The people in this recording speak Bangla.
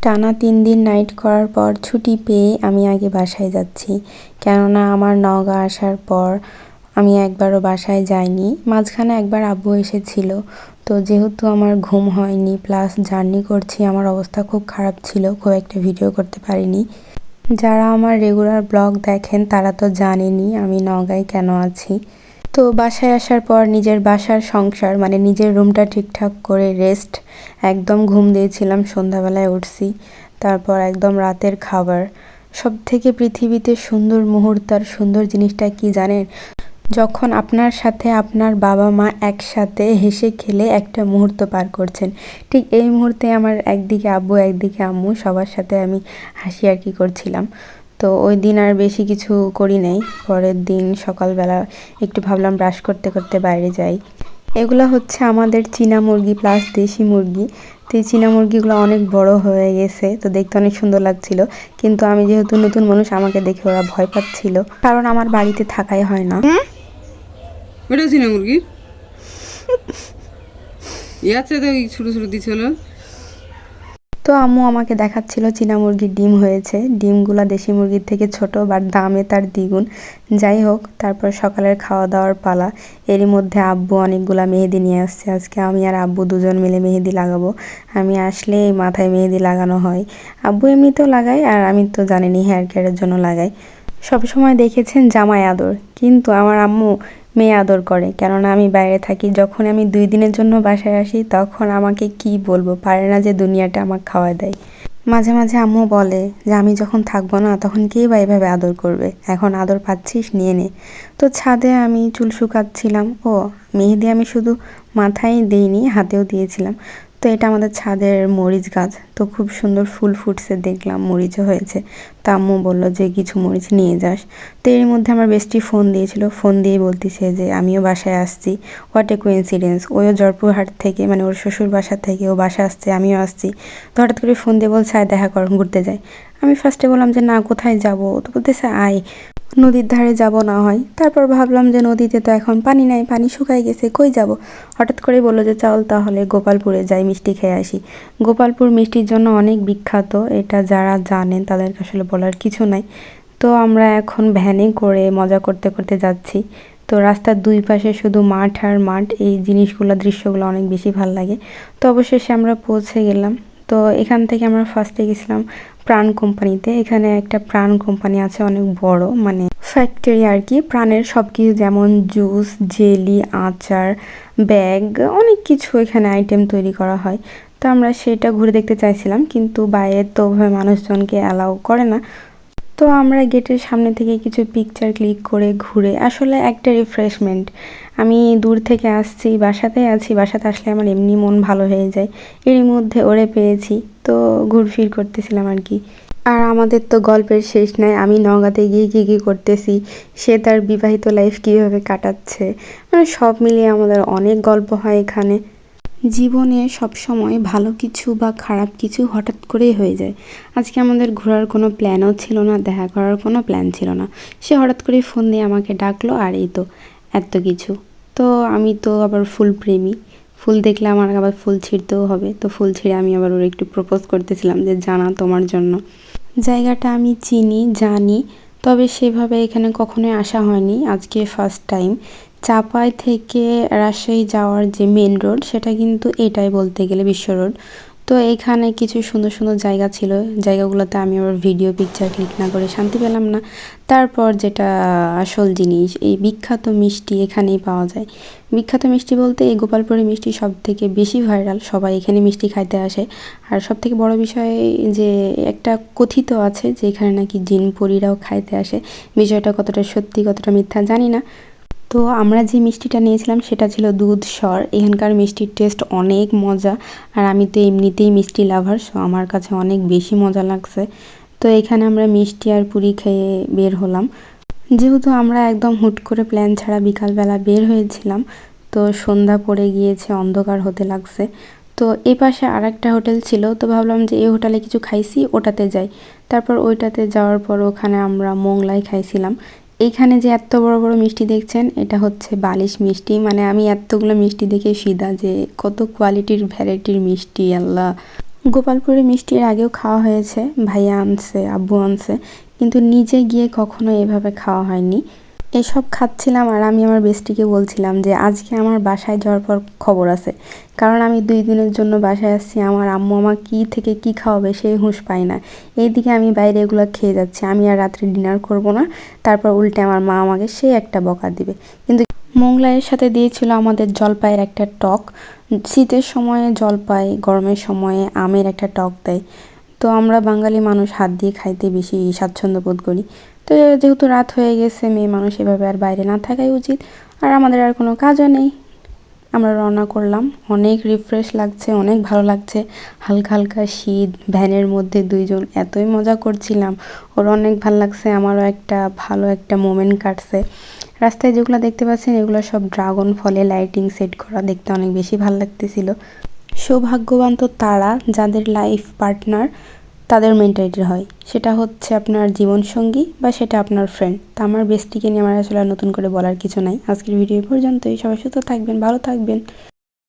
টানা 3 দিন নাইট করার পর ছুটি পেয়ে আমি আগে বাসায় যাচ্ছি, কেননা আমার নওগাঁ আসার পর আমি একবারও বাসায় যাইনি। মাঝখানে একবার আব্বু এসেছিল, তো যেহেতু আমার ঘুম হয়নি প্লাস জার্নি করছি, আমার অবস্থা খুব খারাপ ছিল, খুব একটা ভিডিও করতে পারিনি। যারা আমার রেগুলার ব্লগ দেখেন তারা তো জানেনই আমি নওগাঁয় কেন আছি। তো বাসায় আসার পর নিজের বাসার সংসার মানে নিজের রুমটা ঠিকঠাক করে রেস্ট, একদম ঘুম দিয়েছিলাম, সন্ধ্যাবেলায় উঠছি, তারপর একদম রাতের খাবার। সব থেকে পৃথিবীতে সুন্দর মুহূর্ত আর সুন্দর জিনিসটা কি জানেন? যখন আপনার সাথে আপনার বাবা মা একসাথে হেসে খেলে একটা মুহূর্ত পার করছেন। ঠিক এই মুহূর্তে আমার একদিকে আব্বু একদিকে আম্মু, সবার সাথে আমি হাসি আর কি করছিলাম। তো ওই দিন আর বেশি কিছু করি নাই। পরের দিন সকালবেলা একটু ভাবলাম ব্রাশ করতে করতে বাইরে যাই। এগুলো হচ্ছে আমাদের চীনা মুরগি প্লাস দেশি মুরগি। তো এই চীনা মুরগিগুলো অনেক বড় হয়ে গেছে, তো দেখতে অনেক সুন্দর লাগছিল। কিন্তু আমি যেহেতু নতুন মানুষ, আমাকে দেখে ওরা ভয় পাচ্ছিল, কারণ আমার বাড়িতে থাকাই হয় না। ওটা চীনা মুরগির ইয়াচ্ছে তো ছোটো ছোটো দিছিল। তো আম্মু আমাকে দেখাচ্ছিল চীনা মুরগির ডিম হয়েছে, ডিমগুলা দেশি মুরগির থেকে ছোট, বাট দামে তার দ্বিগুণ। যাই হোক, তারপর সকালের খাওয়া দাওয়ার পালা। এরই মধ্যে আব্বু অনেকগুলা মেহেদি নিয়ে আসছে। আজকে আমি আর আব্বু দুজন মিলে মেহেদি লাগাবো। আমি আসলে মাথায় মেহেদি লাগানো হয়, আব্বু এমনিতেও লাগায়, আর আমি তো জানেনই হেয়ার কেয়ারের জন্য লাগাই। সবসময় দেখেছেন জামাই আদর, কিন্তু আমার আম্মু মেয়ে আদর করে, কেননা আমি বাইরে থাকি। যখন আমি 2 দিনের জন্য বাসায় আসি তখন আমাকে কি বলবো, পারে না যে দুনিয়াটা আমাকে খাওয়ায় দেয়। মাঝে মাঝে আম্মু বলে যে আমি যখন থাকবো না তখন কে বা এভাবে আদর করবে, এখন আদর পাচ্ছিস, নিয়ে নে। তো ছাদে আমি চুল শুকাচ্ছিলাম, ও মেহেদি আমি শুধু মাথায় দিইনি, হাতেও দিয়েছিলাম। তো এটা আমাদের ছাদের মরিচ গাছ, তো খুব সুন্দর ফুল ফুটছে, দেখলাম মরিচও হয়েছে। তো আম্মু বললো যে কিছু মরিচ নিয়ে যাস। তো এর মধ্যে আমার বেস্টি ফোন দিয়েছিল, ফোন দিয়ে বলতেছে যে আমিও বাসায় আসছি। হোয়াট এ কোইন্সিডেন্স, ওও জয়পুরহাট থেকে মানে ওর শ্বশুর বাসা থেকে ও বাসা আসছে, আমিও আসছি। তো হঠাৎ করে ফোন দিয়ে বলছে আয় দেখা কর, ঘুরতে যাই। আমি ফার্স্টে বললাম যে না, কোথায় যাব? তো বলতেছে আয়, নদীর ধারে যাব না হয়। তারপর ভাবলাম যে নদীতে তো এখন পানি নাই, পানি শুকাই গেছে, কই যাব। হঠাৎ করেই বললো যে চল তাহলে গোপালপুরে যাই, মিষ্টি খেয়ে আসি। গোপালপুর মিষ্টির জন্য অনেক বিখ্যাত, এটা যারা জানেন তাদেরকে আসলে বলার কিছু নাই। তো আমরা এখন ভ্যানে করে মজা করতে করতে যাচ্ছি। তো রাস্তার 2 পাশে শুধু মাঠ আর মাঠ, এই জিনিসগুলো দৃশ্যগুলো অনেক বেশি ভালো লাগে। তো অবশেষে আমরা পৌঁছে গেলাম। তো এখান থেকে আমরা ফার্স্টে গেছিলাম প্রাণ কোম্পানিতে। এখানে একটা প্রাণ কোম্পানি আছে, অনেক বড়, মানে ফ্যাক্টরি আর কি, প্রাণের সব কিছু, যেমন জুস, জেলি, আচার, ব্যাগ, অনেক কিছু এখানে আইটেম তৈরি করা হয়। তো আমরা সেটা ঘুরে দেখতে চাইছিলাম, কিন্তু বাইরে তো ওভাবে মানুষজনকে অ্যালাউ করে না। তো আমরা গেটের সামনে থেকে কিছু পিকচার ক্লিক করে ঘুরে আসলে একটা রিফ্রেশমেন্ট। আমি দূর থেকে আসছি, বাসাতে আছি, বাসাতে আসলে আমার এমনি মন ভালো হয়ে যায়। এরই মধ্যে ওরে পেয়েছি, তো ঘুরফির করতেছিলাম আর কি। আর আমাদের তো গল্পের শেষ নাই, আমি নওগাঁতে গিয়ে কী কী করতেছি, সে তার বিবাহিত লাইফ কীভাবে কাটাচ্ছে, মানে সব মিলিয়ে আমাদের অনেক গল্প হয় এখানে। জীবনে সবসময় ভালো কিছু বা খারাপ কিছু হঠাৎ করেই হয়ে যায়। আজকে আমাদের ঘোরার কোনো প্ল্যানও ছিল না, দেখা করার কোনো প্ল্যান ছিল না, সে হঠাৎ করেই ফোন দিয়ে আমাকে ডাকলো, আর এই তো এত কিছু। তো আমি তো আবার ফুল প্রেমী, ফুল দেখলে আমার আবার ফুল ছিঁড়তেও হবে। তো ফুল ছিঁড়ে আমি আবার ওর একটু প্রপোজ করতেছিলাম যে জানা তোমার জন্য। জায়গাটা আমি চিনি, জানি, তবে সেভাবে এখানে কখনোই আসা হয়নি, আজকে ফার্স্ট টাইম। চাপাই থেকে রাজশাহী যাওয়ার যে মেন রোড, সেটা কিন্তু এটাই বলতে গেলে বিশ্ব রোড। তো এখানে কিছু সুন্দর সুন্দর জায়গা ছিল, জায়গাগুলোতে আমি আবার ভিডিও পিকচার ক্লিক না করে শান্তি পেলাম না। তারপর যেটা আসল জিনিস, এই বিখ্যাত মিষ্টি এখানেই পাওয়া যায়। বিখ্যাত মিষ্টি বলতে এই গোপালপুরের মিষ্টি সব থেকে বেশি ভাইরাল, সবাই এখানে মিষ্টি খাইতে আসে। আর সব থেকে বড় বিষয় যে একটা কথিত আছে যে এখানে নাকি জিন পরীরাও খাইতে আসে। বিষয়টা কতটা সত্যি কতটা মিথ্যা জানি না। তো আমরা যে মিষ্টিটা নিয়েছিলাম সেটা ছিল দুধ সর। এখানকার মিষ্টির টেস্ট অনেক মজা, আর আমি তো এমনিতেই মিষ্টি লাভার, সো আমার কাছে অনেক বেশি মজা লাগছে। তো এখানে আমরা মিষ্টি আর পুরি খেয়ে বের হলাম। যেহেতু আমরা একদম হুট করে প্ল্যান ছাড়া বিকালবেলা বের হয়েছিলাম, তো সন্ধ্যা পড়ে গিয়েছে, অন্ধকার হতে লাগছে। তো এই পাশে আর একটা হোটেল ছিল, তো ভাবলাম যে এই হোটেলে কিছু খাইছি, ওটাতে যাই। তারপর ওইটাতে যাওয়ার পর ওখানে আমরা মোংলাই খাইছিলাম। এইখানে যে এত বড় বড় মিষ্টি দেখছেন, এটা হচ্ছে বালিশ মিষ্টি, মানে আমি এতগুলো মিষ্টি দেখে ফিদা যে কত কোয়ালিটির ভ্যারাইটির মিষ্টি, আল্লাহ। গোপালপুরে মিষ্টি এর আগেও খাওয়া হয়েছে, ভাইয়া আনছে, আব্বু আনছে, কিন্তু নিজে গিয়ে কখনো এভাবে খাওয়া হয়নি। এসব খাচ্ছিলাম আর আমি আমার বেস্টিকে বলছিলাম যে আজকে আমার বাসায় যাওয়ার পর খবর আছে, কারণ আমি 2 দিনের জন্য বাসায় আসছি। আমার আম্মু আমার কী থেকে কী খাওয়াবে সেই হুঁশ পাই না। এইদিকে আমি বাইরে এগুলো খেয়ে যাচ্ছি, আমি আর রাত্রে ডিনার করব না। তারপর উল্টে আমার মা আমাকে সেই একটা বকা দিবে। কিন্তু মোগলাইয়ের সাথে দিয়েছিল আমাদের জলপাইয়ের একটা টক। শীতের সময়ে জলপাই, গরমের সময়ে আমের একটা টক দেয়। তো আমরা বাঙালি মানুষ হাত দিয়ে খাইতে বেশি স্বাচ্ছন্দ্য বোধ করি। তো যেহেতু রাত হয়ে গেছে, মেয়ে মানুষ এভাবে আর বাইরে না থাকাই উচিত, আর আমাদের আর কোনো কাজও নেই। আমরা রওনা করলাম। অনেক রিফ্রেশ লাগছে, অনেক ভালো লাগছে। হালকা হালকা শীত, ভ্যানের মধ্যে 2জন এতই মজা করছিলাম, ওর অনেক ভালো লাগছে, আমারও একটা ভালো একটা মোমেন্ট কাটছে। রাস্তায় যেগুলো দেখতে পাচ্ছেন এগুলো সব ড্রাগন ফলে লাইটিং সেট করা, দেখতে অনেক বেশি ভালো লাগতেছিল। সৌভাগ্যবান তো তারা যাদের লাইফ পার্টনার তাদের মেন্টালিটির হয়, সেটা হচ্ছে আপনার জীবনসঙ্গী বা সেটা আপনার ফ্রেন্ড। তা আমার বেস্টিকে নিয়ে আমার আসলে আর নতুন করে বলার কিছু নাই। আজকের ভিডিও পর্যন্তই। সবাই সুস্থ থাকবেন, ভালো থাকবেন।